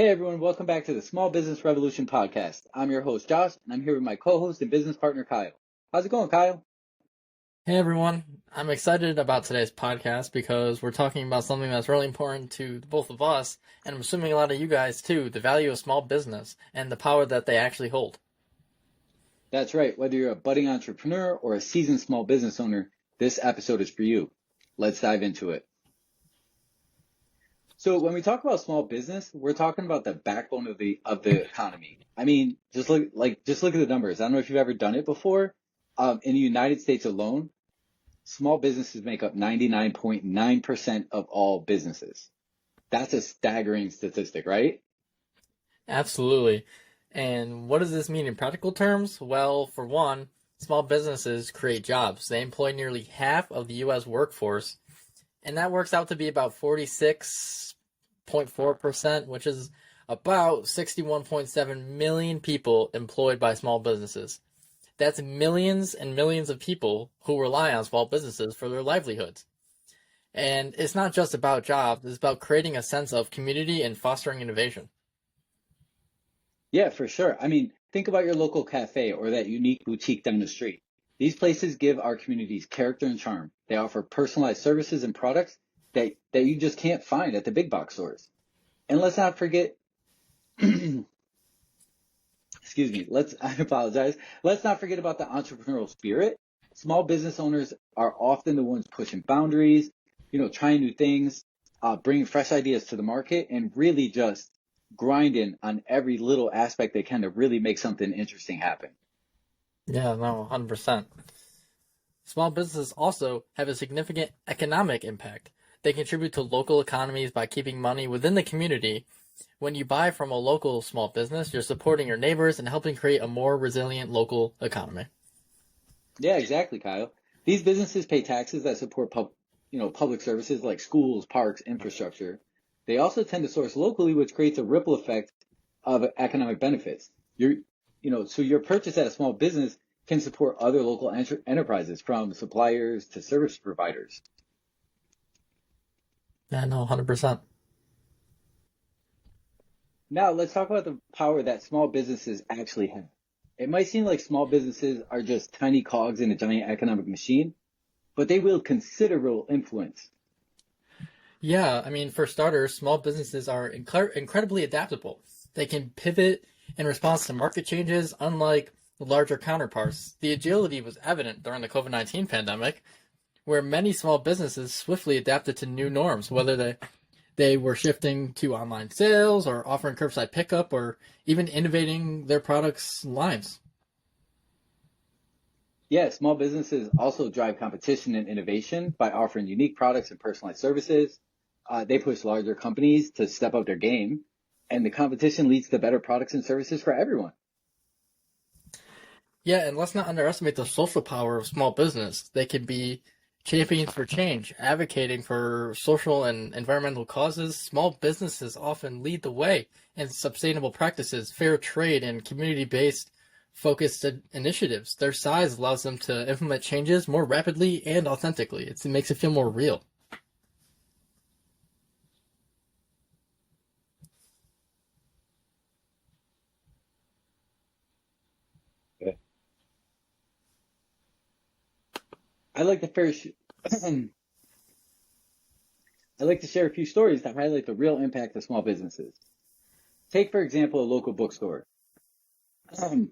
Hey everyone, welcome back to the Small Business Revolution podcast. I'm your host Josh, and I'm here with my co-host and business partner Kyle. How's it going, Kyle? Hey everyone, I'm excited about today's podcast because we're talking about something that's really important to both of us, and I'm assuming a lot of you guys too, the value of small business and the power that they actually hold. That's right. Whether you're a budding entrepreneur or a seasoned small business owner, this episode is for you. Let's dive into it. So when we talk about small business, we're talking about the backbone of the economy. I mean, just look at the numbers. I don't know if you've ever done it before. In the United States alone, small businesses make up 99.9% of all businesses. That's a staggering statistic, right? Absolutely. And what does this mean in practical terms? Well, for one, small businesses create jobs. They employ nearly half of the U.S. workforce, and that works out to be about 46.4%, which is about 61.7 million people employed by small businesses. That's millions and millions of people who rely on small businesses for their livelihoods. And it's not just about jobs, it's about creating a sense of community and fostering innovation. Yeah, for sure. I mean, think about your local cafe or that unique boutique down the street. These places give our communities character and charm. They offer personalized services and products that you just can't find at the big box stores. And let's not forget, excuse me, I apologize. Let's not forget about the entrepreneurial spirit. Small business owners are often the ones pushing boundaries, trying new things, bringing fresh ideas to the market, and really just grinding on every little aspect they can to really make something interesting happen. Yeah, no, 100%. Small businesses also have a significant economic impact. They contribute to local economies by keeping money within the community. When you buy from a local small business, you're supporting your neighbors and helping create a more resilient local economy. Yeah, exactly, Kyle. These businesses pay taxes that support public services like schools, parks, infrastructure. They also tend to source locally, which creates a ripple effect of economic benefits. So your purchase at a small business can support other local enterprises from suppliers to service providers. Yeah, no, 100%. Now, let's talk about the power that small businesses actually have. It might seem like small businesses are just tiny cogs in a giant economic machine, but they wield considerable influence. Yeah, I mean, for starters, small businesses are incredibly adaptable. They can pivot in response to market changes, unlike larger counterparts. The agility was evident during the COVID-19 pandemic, where many small businesses swiftly adapted to new norms, whether they were shifting to online sales or offering curbside pickup or even innovating their products' lines. Yeah, small businesses also drive competition and innovation by offering unique products and personalized services. They push larger companies to step up their game, and the competition leads to better products and services for everyone. Yeah, and let's not underestimate the social power of small business. They can be champions for change, advocating for social and environmental causes. Small businesses often lead the way in sustainable practices, fair trade, and community-based focused initiatives. Their size allows them to implement changes more rapidly and authentically. It makes it feel more real. Yeah. I like to first, I like to share a few stories that highlight the real impact of small businesses. Take, for example, a local bookstore. Um,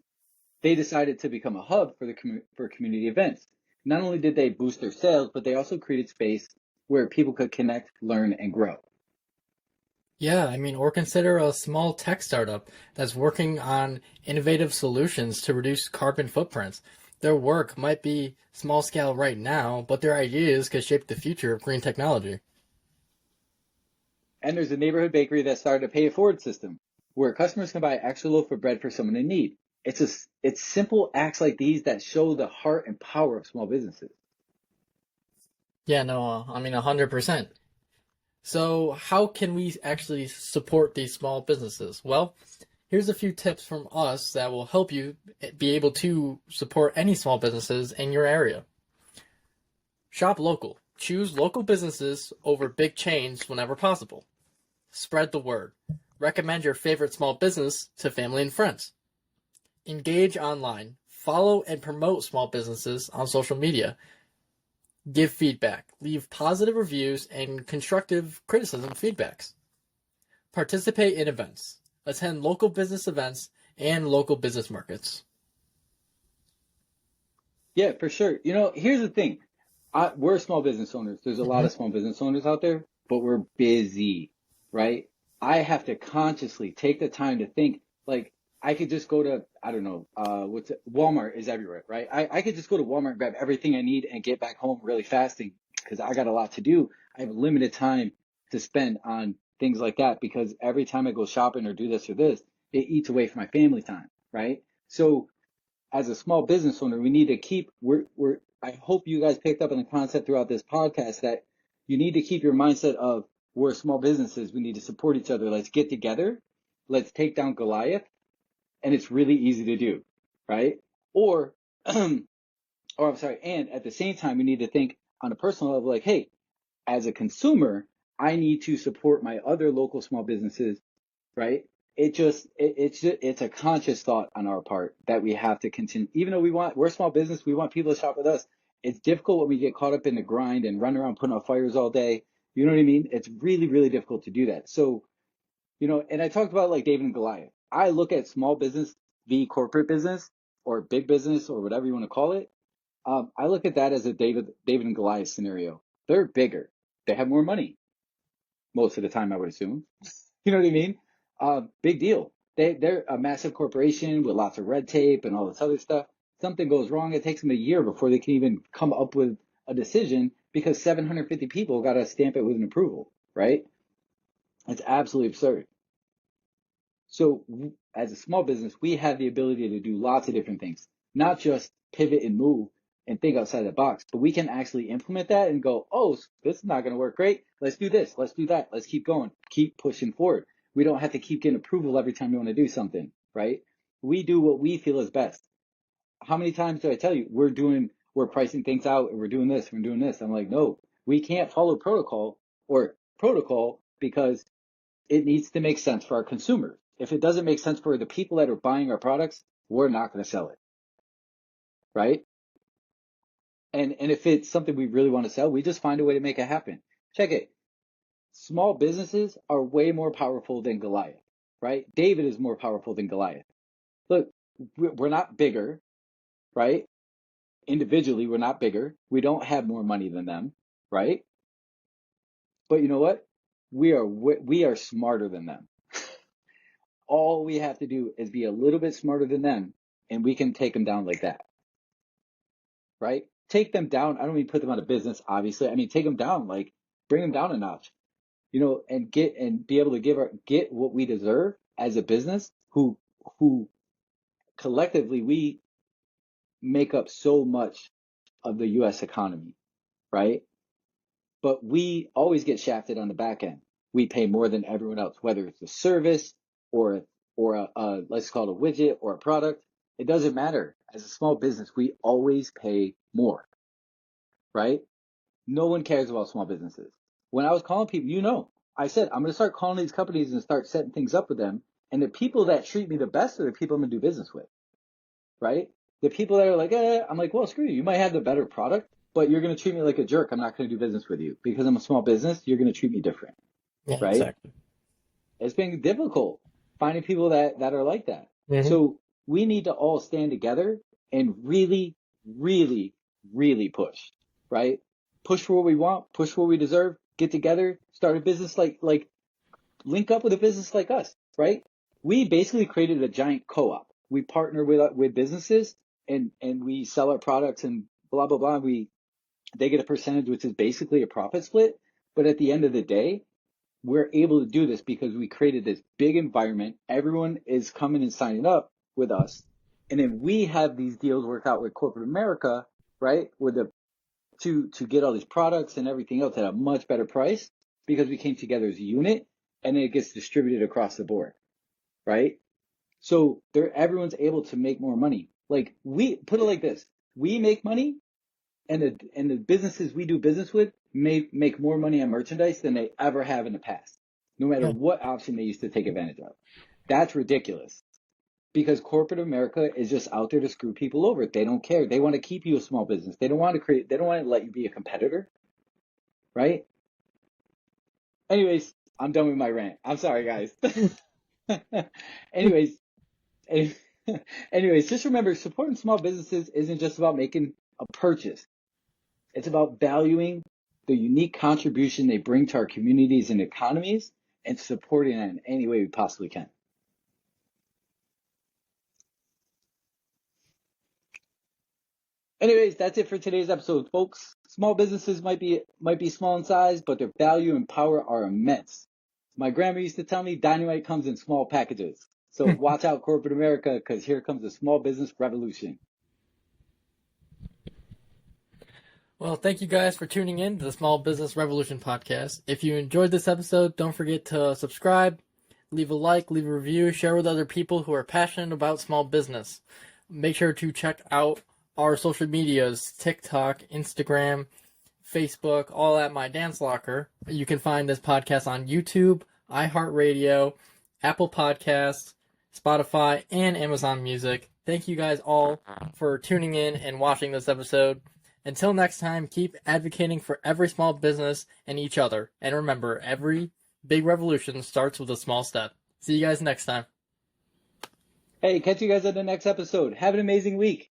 they decided to become a hub for for community events. Not only did they boost their sales, but they also created space where people could connect, learn, and grow. Yeah, I mean, or consider a small tech startup that's working on innovative solutions to reduce carbon footprints. Their work might be small scale right now, but their ideas could shape the future of green technology. And there's a neighborhood bakery that started a pay it forward system where customers can buy an extra loaf of bread for someone in need. It's simple acts like these that show the heart and power of small businesses. Yeah, no, I mean, 100%. So, how can we actually support these small businesses? Well, here's a few tips from us that will help you be able to support any small businesses in your area. Shop local. Choose local businesses over big chains whenever possible. Spread the word. Recommend your favorite small business to family and friends. Engage online. Follow and promote small businesses on social media. Give feedback. Leave positive reviews and constructive criticism feedbacks. Participate in events. Attend local business events and local business markets. Yeah, for sure. Here's the thing. We're small business owners. There's a lot of small business owners out there, but we're busy, right? I have to consciously take the time to think, like, I could just go to, I don't know, Walmart is everywhere, right? I could just go to Walmart and grab everything I need and get back home really fast because I got a lot to do. I have limited time to spend on things like that because every time I go shopping or do this or this, it eats away from my family time, right? So as a small business owner, we need to keep, I hope you guys picked up on the concept throughout this podcast that you need to keep your mindset of we're small businesses. We need to support each other. Let's get together. Let's take down Goliath. And it's really easy to do, right? Or I'm sorry. And at the same time, we need to think on a personal level, like, hey, as a consumer, I need to support my other local small businesses, right? It's a conscious thought on our part that we have to continue. Even though we're a small business, we want people to shop with us. It's difficult when we get caught up in the grind and run around putting out fires all day. You know what I mean? It's really, really difficult to do that. So, and I talked about like David and Goliath. I look at small business, the corporate business or big business or whatever you want to call it. I look at that as a David and Goliath scenario. They're bigger. They have more money most of the time, I would assume. You know what I mean? Big deal. They're a massive corporation with lots of red tape and all this other stuff. Something goes wrong, it takes them a year before they can even come up with a decision because 750 people got to stamp it with an approval, right? It's absolutely absurd. So as a small business, we have the ability to do lots of different things, not just pivot and move and think outside the box, but we can actually implement that and go, oh, this is not going to work great. Let's do this. Let's do that. Let's keep going. Keep pushing forward. We don't have to keep getting approval every time we want to do something, right? We do what we feel is best. How many times do I tell you we're pricing things out and we're doing this, we're doing this? I'm like, no, we can't follow protocol because it needs to make sense for our consumers. If it doesn't make sense for the people that are buying our products, we're not going to sell it, right? And if it's something we really want to sell, we just find a way to make it happen. Check it. Small businesses are way more powerful than Goliath, right? David is more powerful than Goliath. Look, we're not bigger, right? Individually, we're not bigger. We don't have more money than them, right? But you know what? We are smarter than them. All we have to do is be a little bit smarter than them, and we can take them down like that, right? Take them down. I don't mean put them out of business, obviously. I mean, take them down, like bring them down a notch, and be able to get what we deserve as a business who collectively we make up so much of the U.S. economy, right? But we always get shafted on the back end. We pay more than everyone else, whether it's a service or let's call it a widget or a product. It doesn't matter. As a small business, we always pay more, right? No one cares about small businesses. When I was calling people, I said, I'm going to start calling these companies and start setting things up with them. And the people that treat me the best are the people I'm going to do business with, right? The people that are like, I'm like, well, screw you. You might have the better product, but you're going to treat me like a jerk. I'm not going to do business with you because I'm a small business. You're going to treat me different, Yeah, right? exactly. It's been difficult finding people that are like that. Mm-hmm. So we need to all stand together and really, really, really push, right? Push for what we want, push for what we deserve, get together, start a business like link up with a business like us, right? We basically created a giant co-op. We partner with businesses and we sell our products and blah, blah, blah. They get a percentage, which is basically a profit split. But at the end of the day, we're able to do this because we created this big environment. Everyone is coming and signing up with us. And then we have these deals worked out with corporate America, right? To get all these products and everything else at a much better price because we came together as a unit and then it gets distributed across the board, right? So everyone's able to make more money. Like we put it like this, we make money and the businesses we do business with make more money on merchandise than they ever have in the past. no matter Yeah. what option they used to take advantage of. That's ridiculous because corporate America is just out there to screw people over. They don't care. They want to keep you a small business. They don't want to let you be a competitor, right? Anyways, I'm done with my rant. I'm sorry, guys. Anyways, anyways, just remember supporting small businesses isn't just about making a purchase. It's about valuing the unique contribution they bring to our communities and economies and supporting them in any way we possibly can. Anyways, that's it for today's episode, folks. Small businesses might be small in size, but their value and power are immense. My grandma used to tell me dynamite comes in small packages. So watch out, corporate America, because here comes the small business revolution. Well, thank you guys for tuning in to the Small Business Revolution podcast. If you enjoyed this episode, don't forget to subscribe, leave a like, leave a review, share with other people who are passionate about small business. Make sure to check out our social medias, TikTok, Instagram, Facebook, all at My Dance Locker. You can find this podcast on YouTube, iHeartRadio, Apple Podcasts, Spotify, and Amazon Music. Thank you guys all for tuning in and watching this episode. Until next time, keep advocating for every small business and each other. And remember, every big revolution starts with a small step. See you guys next time. Hey, catch you guys at the next episode. Have an amazing week.